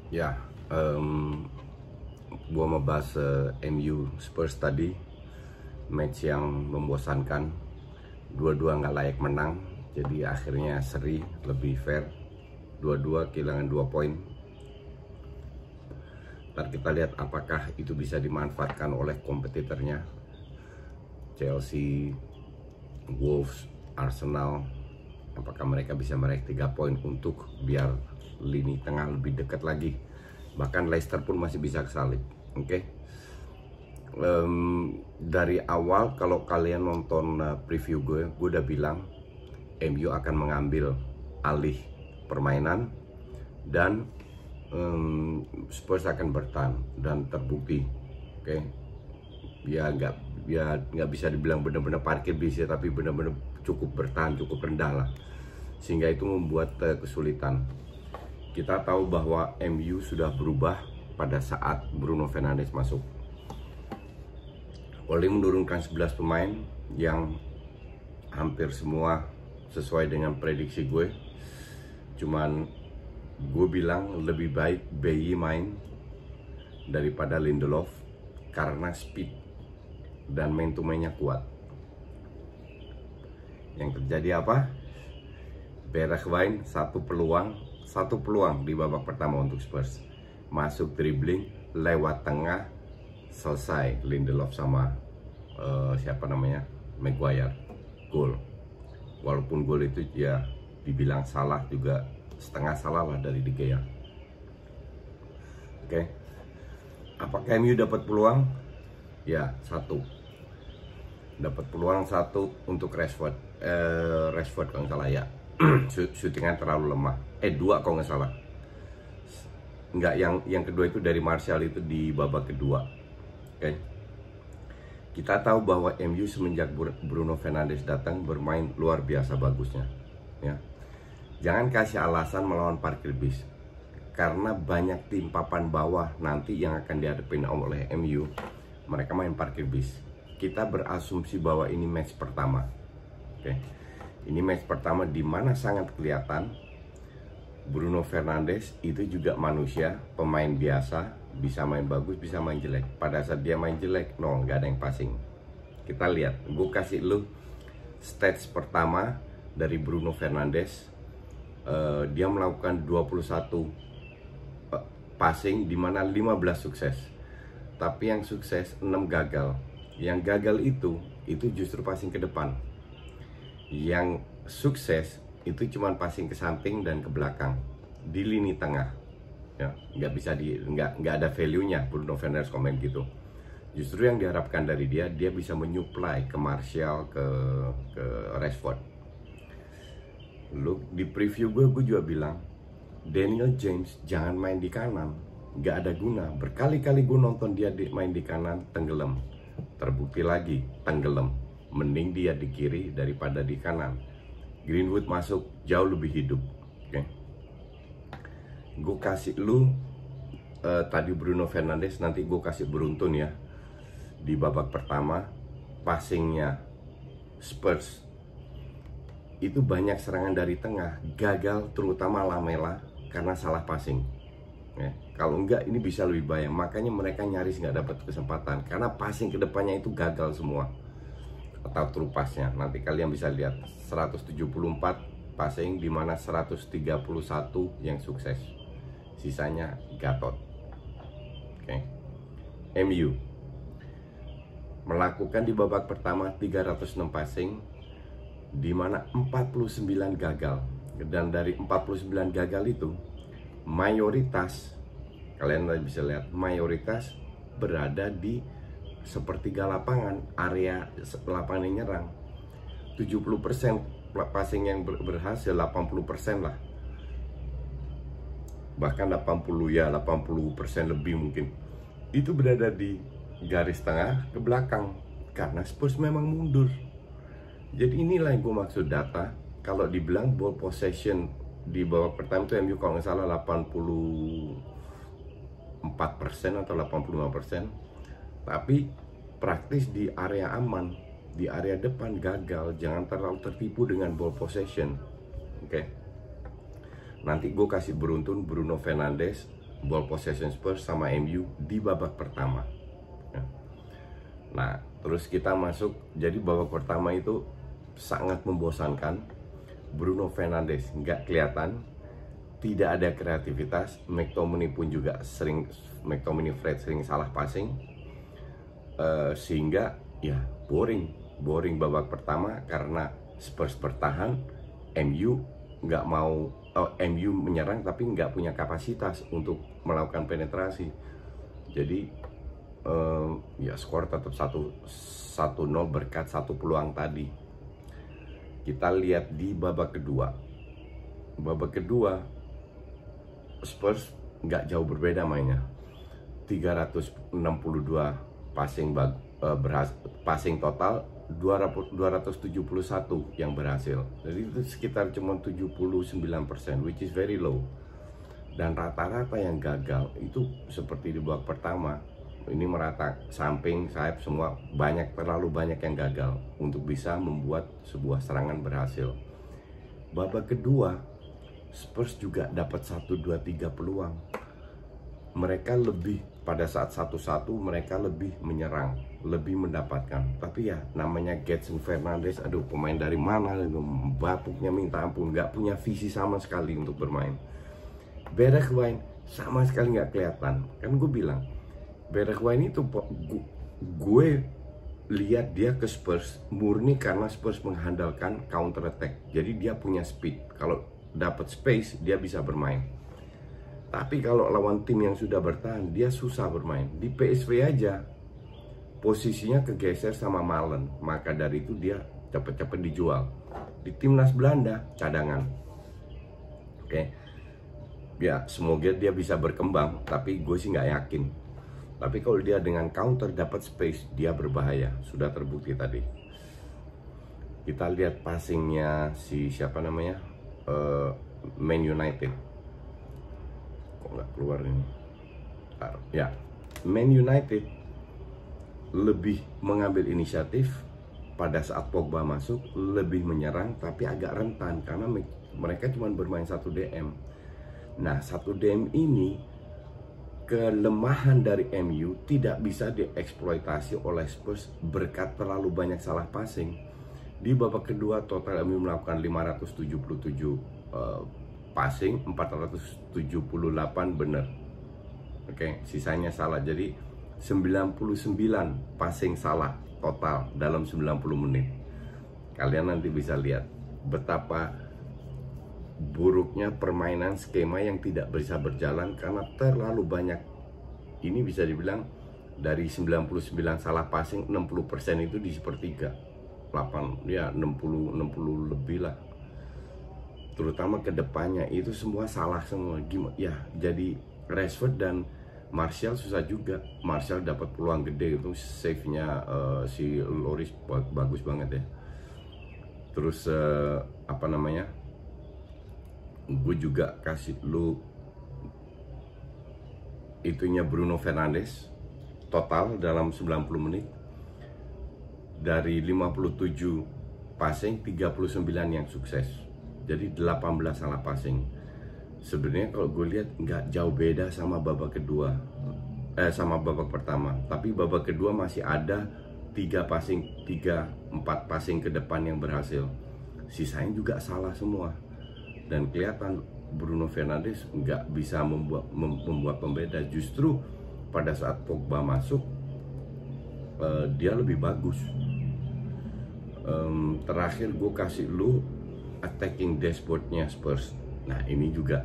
Ya, gua mau bahas MU Spurs tadi, match yang membosankan, dua-dua nggak layak menang, jadi akhirnya seri, lebih fair, dua-dua kehilangan 2 poin. Ntar kita lihat apakah itu bisa dimanfaatkan oleh kompetitornya, Chelsea, Wolves, Arsenal. Apakah mereka bisa meraih 3 poin untuk biar lini tengah lebih dekat lagi. Bahkan Leicester pun masih bisa kesalip. Oke. Dari awal kalau kalian nonton preview gue udah bilang MU akan mengambil alih permainan dan Spurs akan bertahan, dan terbukti. Oke. Ya nggak bisa dibilang benar-benar parkir bis ya, tapi benar-benar cukup bertahan, cukup rendah lah, sehingga itu membuat kesulitan. Kita tahu bahwa MU sudah berubah pada saat Bruno Fernandes masuk. Oli menurunkan 11 pemain yang hampir semua sesuai dengan prediksi gue. Cuman gue bilang lebih baik Bailly main daripada Lindelof karena speed dan main to mainnya kuat. Yang terjadi apa? Bergwijn satu peluang di babak pertama untuk Spurs, masuk dribbling lewat tengah, selesai Lindelof sama Maguire, gol. Walaupun gol itu ya dibilang salah juga, setengah salah lah dari De Gea. Oke. Apakah MU dapat peluang? Ya, dapat peluang satu untuk Rashford kalau nggak salah ya. Syutingan terlalu lemah. 2 kalau nggak salah. Nggak, yang kedua itu dari Martial itu di babak kedua. Oke. Kita tahu bahwa MU semenjak Bruno Fernandes datang bermain luar biasa bagusnya. Ya. Jangan kasih alasan melawan parkir bis. Karena banyak tim papan bawah nanti yang akan dihadapin oleh MU, mereka main parkir bis. Kita berasumsi bahwa ini match pertama. Oke. Ini match pertama di mana sangat kelihatan Bruno Fernandes itu juga manusia, pemain biasa, bisa main bagus, bisa main jelek. Pada saat dia main jelek, nggak ada yang passing. Kita lihat, gue kasih lu stats pertama dari Bruno Fernandes. Dia melakukan 21 passing, di mana 15 sukses. Tapi yang sukses 6 gagal. Yang gagal itu justru passing ke depan. Yang sukses itu cuma passing ke samping dan ke belakang di lini tengah. Ya, nggak ada value-nya Bruno Fernandes komen gitu. Justru yang diharapkan dari dia bisa menyuplai ke Martial, ke Rashford. Lu di preview gue juga bilang Daniel James jangan main di kanan, nggak ada guna. Berkali-kali gue nonton dia main di kanan, tenggelam. Terbukti lagi tenggelam. Mending dia di kiri daripada di kanan. Greenwood masuk jauh lebih hidup. Oke. Gue kasih lu tadi Bruno Fernandes, nanti gue kasih beruntun ya. Di babak pertama passingnya Spurs itu banyak serangan dari tengah gagal, terutama Lamela karena salah passing. Ya, kalau enggak ini bisa lebih bahaya. Makanya mereka nyaris nggak dapat kesempatan karena passing kedepannya itu gagal semua, atau true pass-nya. Nanti kalian bisa lihat 174 passing, di mana 131 yang sukses, sisanya gatot. Oke. MU melakukan di babak pertama 306 passing, di mana 49 gagal. Dan dari 49 gagal itu mayoritas, kalian bisa lihat, mayoritas berada di sepertiga lapangan, area lapangan yang nyerang. 70% passing yang berhasil, 80% lah, bahkan 80% lebih mungkin, itu berada di garis tengah ke belakang karena Spurs memang mundur. Jadi inilah yang gue maksud data. Kalau dibilang ball possession di babak pertama itu MU kalau nggak salah 84% atau 85%, tapi praktis di area aman, di area depan gagal. Jangan terlalu tertipu dengan ball possession. Oke. Nanti gue kasih beruntun Bruno Fernandes ball possession Spurs sama MU di babak pertama. Nah, terus kita masuk, jadi babak pertama itu sangat membosankan. Bruno Fernandes nggak kelihatan, tidak ada kreativitas. McTominay pun juga Fred sering salah passing, sehingga ya boring babak pertama karena Spurs bertahan, MU MU menyerang tapi nggak punya kapasitas untuk melakukan penetrasi. Jadi ya skor tetap 1-0 berkat satu peluang tadi. Kita lihat di babak kedua. Babak kedua Spurs nggak jauh berbeda mainnya. 362 passing total, 271 yang berhasil. Jadi itu sekitar cuma 79%, which is very low. Dan rata-rata yang gagal itu seperti di babak pertama, ini merata, samping, sayap, semua terlalu banyak yang gagal untuk bisa membuat sebuah serangan berhasil. Babak kedua Spurs juga dapat 1, 2, 3 peluang. Mereka lebih, pada saat 1-1 mereka lebih menyerang, lebih mendapatkan. Tapi ya namanya Gedson Fernandes, aduh pemain dari mana, batuknya minta ampun, nggak punya visi sama sekali untuk bermain. Bergwijn sama sekali nggak kelihatan. Kan gue bilang Bergwijn itu gue lihat dia ke Spurs murni karena Spurs mengandalkan counter attack. Jadi dia punya speed, kalau dapat space dia bisa bermain. Tapi kalau lawan tim yang sudah bertahan, dia susah bermain. Di PSV aja posisinya kegeser sama Malen, maka dari itu dia cepet-cepet dijual. Di timnas Belanda cadangan. Oke. Ya semoga dia bisa berkembang, tapi gue sih nggak yakin. Tapi kalau dia dengan counter dapat space, dia berbahaya. Sudah terbukti tadi. Kita lihat passingnya si siapa namanya, Man United. Kok nggak keluar ini? Ya, Man United lebih mengambil inisiatif pada saat Pogba masuk, lebih menyerang, tapi agak rentan karena mereka cuma bermain 1 DM. Nah, 1 DM ini kelemahan dari MU tidak bisa dieksploitasi oleh Spurs berkat terlalu banyak salah passing. Di babak kedua total MU melakukan 577 passing, 478 benar. Oke, sisanya salah. Jadi 99 passing salah total dalam 90 menit. Kalian nanti bisa lihat betapa buruknya permainan skema yang tidak bisa berjalan karena terlalu banyak. Ini bisa dibilang dari 99 salah passing, 60% itu di sepertiga, 8 ya 60 lebih lah. Terutama ke depannya itu semua salah semua. Gimana ya, jadi Rashford dan Martial susah juga. Martial dapat peluang gede itu, save-nya si Lloris bagus banget ya. Terus apa namanya, gue juga kasih lu itunya Bruno Fernandes total dalam 90 menit dari 57 passing 39 yang sukses, jadi 18 salah passing. Sebenarnya kalau gue lihat nggak jauh beda sama babak kedua, sama babak pertama, tapi babak kedua masih ada 4 passing ke depan yang berhasil, sisanya juga salah semua. Dan kelihatan Bruno Fernandes nggak bisa membuat pembeda. Justru pada saat Pogba masuk, dia lebih bagus. Terakhir gue kasih lu attacking dashboardnya Spurs. Nah ini juga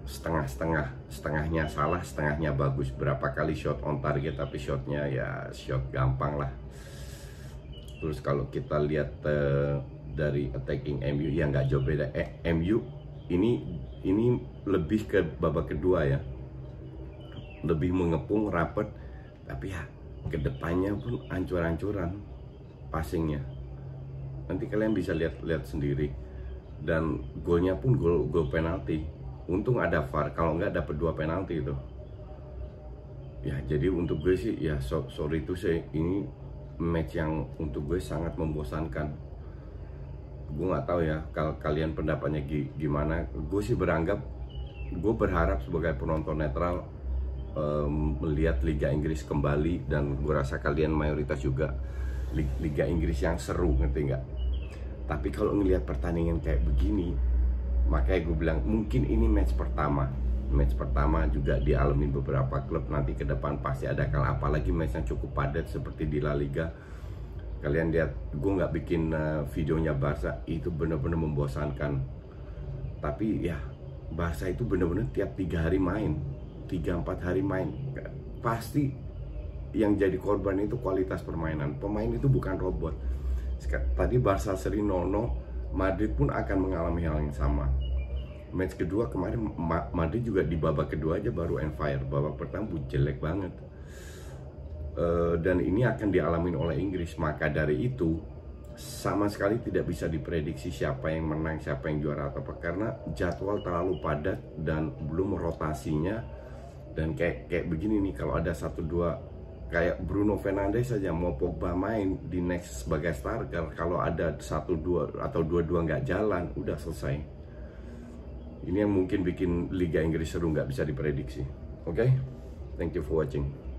setengahnya salah, setengahnya bagus. Berapa kali shot on target tapi shotnya ya shot gampang lah. Terus kalau kita lihat dari attacking MU ya nggak jauh beda. MU ini lebih ke babak kedua ya, lebih mengepung rapat, tapi ya kedepannya pun ancur-ancuran passingnya. Nanti kalian bisa lihat sendiri. Dan golnya pun gol penalti. Untung ada VAR, kalau nggak dapat 2 penalti itu. Ya jadi untuk gue sih ya sorry itu sih, ini match yang untuk gue sangat membosankan. Gue nggak tahu ya kalau kalian pendapatnya gimana. Gue sih beranggap gue berharap sebagai penonton netral melihat Liga Inggris kembali, dan gue rasa kalian mayoritas juga Liga Inggris yang seru, ngerti nggak? Tapi kalau ngelihat pertandingan kayak begini, makanya gue bilang mungkin ini match pertama juga dialami beberapa klub. Nanti ke depan pasti ada kalah, apalagi match yang cukup padat seperti di La Liga. Kalian lihat, gue nggak bikin videonya Barca, itu bener-bener membosankan. Tapi ya Barca itu bener-bener tiap 3 hari main, 3-4 hari main. Pasti yang jadi korban itu kualitas permainan. Pemain itu bukan robot. Tadi Barca seri 0-0, Madrid pun akan mengalami hal yang sama. Match kedua kemarin Madrid juga di babak kedua aja baru on fire. Babak pertama jelek banget. Dan ini akan dialami oleh Inggris. Maka dari itu sama sekali tidak bisa diprediksi siapa yang menang, siapa yang juara atau apa, karena jadwal terlalu padat dan belum rotasinya. Dan kayak begini nih, kalau ada 1-2 kayak Bruno Fernandes saja, mau Pogba main di next sebagai starter, kalau ada 1-2 atau 2-2 nggak jalan, udah selesai. Ini yang mungkin bikin Liga Inggris seru, nggak bisa diprediksi. Oke? Thank you for watching.